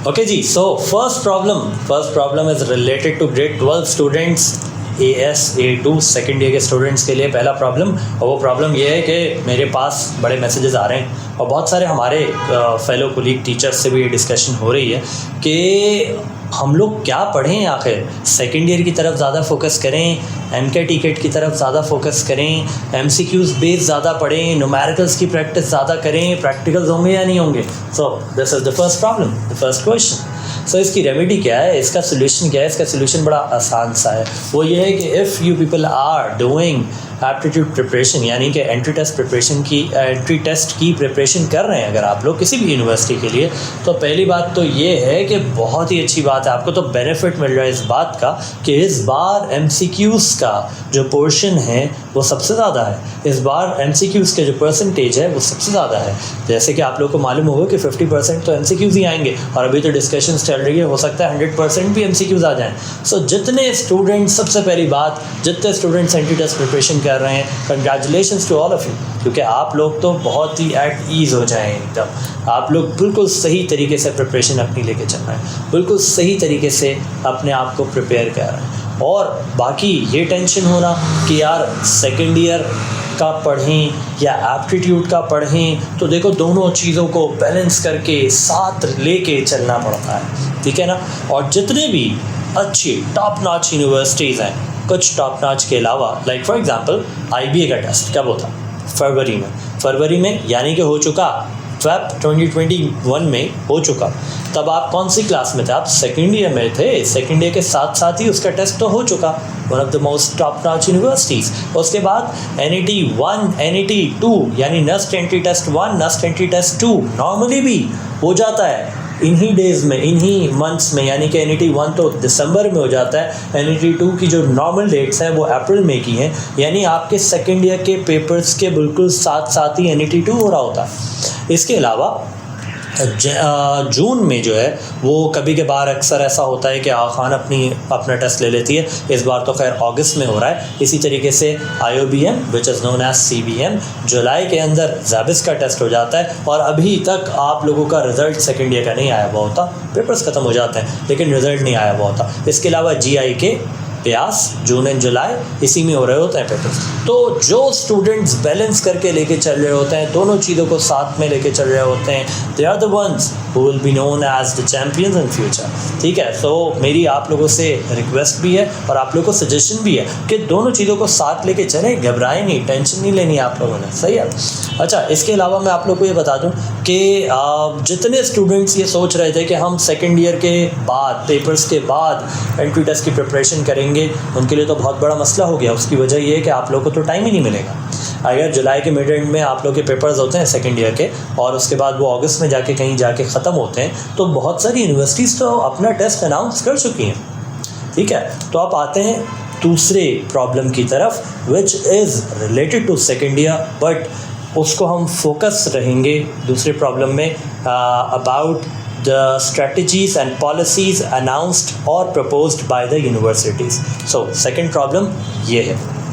Okay जी, so first problem is related to grade 12 students AS A2 second year के students के लिए पहला प्रॉब्लम। और वो प्रॉब्लम ये है कि मेरे पास बड़े मैसेजेस आ रहे हैं और बहुत सारे हमारे फेलो कोलीग टीचर्स से भी ये डिस्कशन हो रही है कि हम लोग क्या पढ़ें, आखिर सेकेंड ईयर की तरफ ज़्यादा फोकस करें, MCAT TCAT की तरफ ज़्यादा फोकस करें, MCQs बेस ज़्यादा पढ़ें, न्यूमेरिकल्स की प्रैक्टिस ज़्यादा करें, प्रैक्टिकल्स होंगे या नहीं होंगे। So this is the first problem, the first question. So इसकी रेमेडी क्या है, इसका सोल्यूशन क्या है? इसका सोल्यूशन बड़ा आसान सा है। वो ये है कि if you people are doing aptitude preparation, यानी कि एंट्री टेस्ट की प्रिपरेशन कर रहे हैं अगर आप लोग किसी भी यूनिवर्सिटी के लिए, तो पहली बात तो ये है कि बहुत ही अच्छी बात है, आपको तो बेनिफिट मिल रहा है इस बात का कि इस बार MCQs का जो पोर्शन है वो सबसे ज़्यादा है। इस बार MCQs के जो परसेंटेज है वो सबसे ज़्यादा है। जैसे कि आप लोग को मालूम होगा कि 50% तो MCQs ही आएंगे और अभी तो डिस्कशंस चल रही है, हो सकता है 100% भी MCQs आ जाएँ। सो जितने स्टूडेंट्स, सबसे पहली बात, जितने स्टूडेंट्स एंट्री टेस्ट प्रिपरेशन कर रहे हैं, congratulations to all of you, क्योंकि आप लोग तो बहुत ही एट ईज़ हो जाएँ एकदम। आप लोग बिल्कुल सही तरीके से प्रिपरेशन अपनी लेके चल रहे हैं, बिल्कुल सही तरीके से अपने आप को प्रिपेयर कर रहे हैं। और बाकी ये टेंशन होना कि यार सेकेंड ईयर का पढ़ें या एप्टीट्यूड का पढ़ें, तो देखो दोनों चीज़ों को बैलेंस करके साथ लेके चलना पड़ता है, ठीक है ना। और जितने भी अच्छी टॉप नॉच यूनिवर्सिटीज़ हैं, कुछ टॉप नॉच के अलावा, लाइक फॉर एग्जांपल IBA का टेस्ट कब होता? फरवरी में, यानी कि हो चुका फेब 2021 में हो चुका। तब आप कौन सी क्लास में थे? आप सेकेंड ईयर में थे। सेकेंड ईयर के साथ साथ ही उसका टेस्ट तो हो चुका, one of the most top notch universities. उसके बाद NET 1, NET 2 यानी NUST entry test 1, NUST entry test 2 normally भी हो जाता है इन्हीं डेज़ में, इन्हीं मंथ्स में, यानी कि NET 1 तो दिसंबर में हो जाता है, NET 2 की जो नॉर्मल डेट्स हैं वो अप्रैल में की हैं, यानी आपके सेकेंड ईयर के पेपर्स के बिल्कुल साथ साथ ही NET 2 हो रहा होता है। इसके अलावा जून में जो है वो कभी के बार अक्सर ऐसा होता है कि खान अपना टेस्ट ले लेती है। इस बार तो खैर अगस्त में हो रहा है। इसी तरीके से IOBM which is known as CBM जुलाई के अंदर ज़ाबिस का टेस्ट हो जाता है और अभी तक आप लोगों का रिज़ल्ट सेकेंड ईयर का नहीं आया हुआ होता। पेपर्स ख़त्म हो जाते हैं लेकिन रिज़ल्ट नहीं आया हुआ होता। इसके अलावा GIK ब्यास जून एंड जुलाई इसी में हो रहे होते हैं पेपर्स। तो जो स्टूडेंट्स बैलेंस करके लेके चल रहे होते हैं, दोनों चीज़ों को साथ में लेके चल रहे होते हैं, they are the ones who will be known as the champions in future, ठीक है। सो मेरी आप लोगों से रिक्वेस्ट भी है और आप लोगों को सजेशन भी है कि दोनों चीज़ों को साथ लेके चलें, घबराएं नहीं, टेंशन नहीं लेनी आप लोगों ने, सही है। अच्छा, इसके अलावा मैं आप लोग को ये बता दूं कि जितने स्टूडेंट्स ये सोच रहे थे कि हम सेकेंड ईयर के बाद, पेपर्स के बाद एंट्री टेस्ट की प्रिपरेशन करेंगे, उनके लिए तो बहुत बड़ा मसला हो गया। उसकी वजह ये है कि आप लोगों को तो टाइम ही नहीं मिलेगा। अगर जुलाई के मिड एंड में आप लोग के पेपर्स होते हैं सेकेंड ईयर के और उसके बाद वो अगस्त में जाके कहीं जाके ख़त्म होते हैं, तो बहुत सारी यूनिवर्सिटीज़ तो अपना टेस्ट अनाउंस कर चुकी हैं, ठीक है। तो आप आते हैं दूसरे प्रॉब्लम की तरफ which is related to second year, but उसको हम फोकस रहेंगे दूसरे प्रॉब्लम में about the strategies and policies announced or proposed by the universities. So second problem ये है।